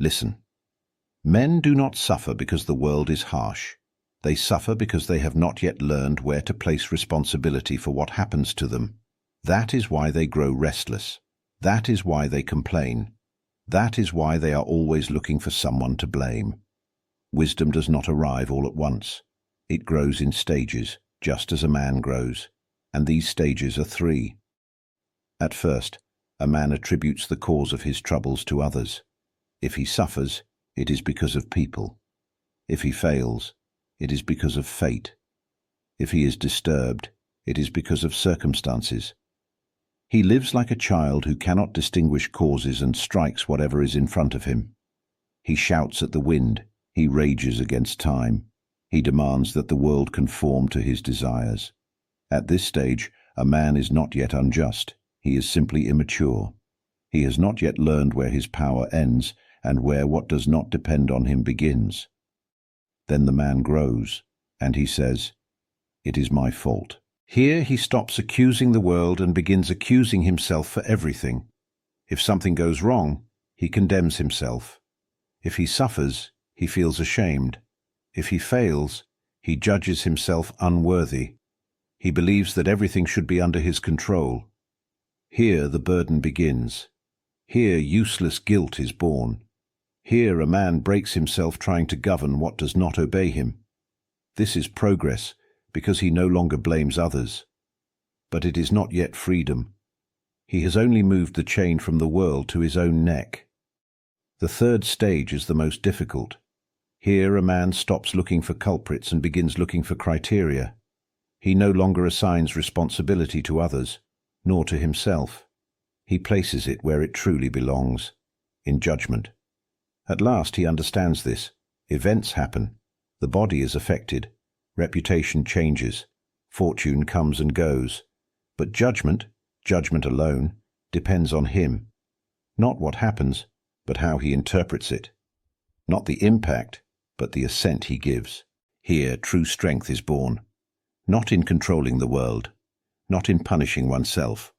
Listen. Men do not suffer because the world is harsh. They suffer because they have not yet learned where to place responsibility for what happens to them. That is why they grow restless. That is why they complain. That is why they are always looking for someone to blame. Wisdom does not arrive all at once. It grows in stages, just as a man grows, and these stages are three. At first, a man attributes the cause of his troubles to others. If he suffers, it is because of people. If he fails, it is because of fate. If he is disturbed, it is because of circumstances. He lives like a child who cannot distinguish causes and strikes whatever is in front of him. He shouts at the wind. He rages against time. He demands that the world conform to his desires. At this stage, a man is not yet unjust. He is simply immature. He has not yet learned where his power ends and where what does not depend on him begins. Then the man grows, and he says, "It is my fault." Here he stops accusing the world and begins accusing himself for everything. If something goes wrong, he condemns himself. If he suffers, he feels ashamed. If he fails, he judges himself unworthy. He believes that everything should be under his control. Here the burden begins. Here useless guilt is born. Here a man breaks himself trying to govern what does not obey him. This is progress, because he no longer blames others. But it is not yet freedom. He has only moved the chain from the world to his own neck. The third stage is the most difficult. Here a man stops looking for culprits and begins looking for criteria. He no longer assigns responsibility to others, nor to himself. He places it where it truly belongs, in judgment. At last he understands this. Events happen. The body is affected. Reputation changes. Fortune comes and goes. But judgment alone, depends on him. Not what happens, but how he interprets it. Not the impact, but the assent he gives. Here true strength is born. Not in controlling the world, not in punishing oneself,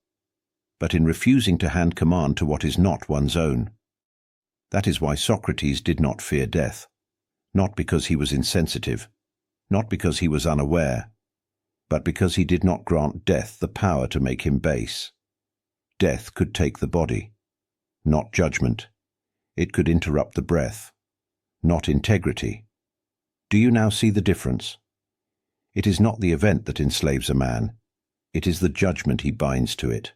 but in refusing to hand command to what is not one's own. That is why Socrates did not fear death, not because he was insensitive, not because he was unaware, but because he did not grant death the power to make him base. Death could take the body, not judgment. It could interrupt the breath, not integrity. Do you now see the difference? It is not the event that enslaves a man. It is the judgment he binds to it.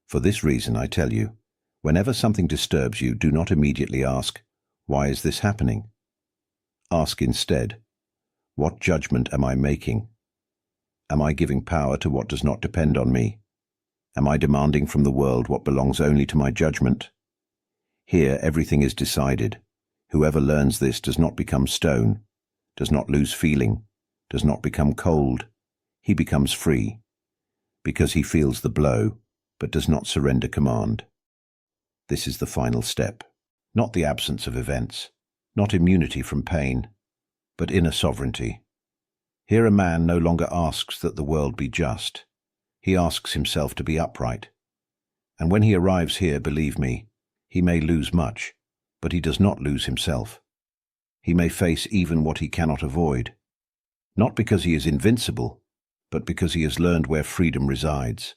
For this reason, I tell you, whenever something disturbs you, do not immediately ask, "Why is this happening?" Ask instead, "What judgment am I making? Am I giving power to what does not depend on me? Am I demanding from the world what belongs only to my judgment?" Here everything is decided. Whoever learns this does not become stone, does not lose feeling, does not become cold. He becomes free, because he feels the blow, but does not surrender command. This is the final step, not the absence of events, not immunity from pain, but inner sovereignty. Here a man no longer asks that the world be just. He asks himself to be upright. And when he arrives here, believe me, he may lose much, but he does not lose himself. He may face even what he cannot avoid, not because he is invincible, but because he has learned where freedom resides.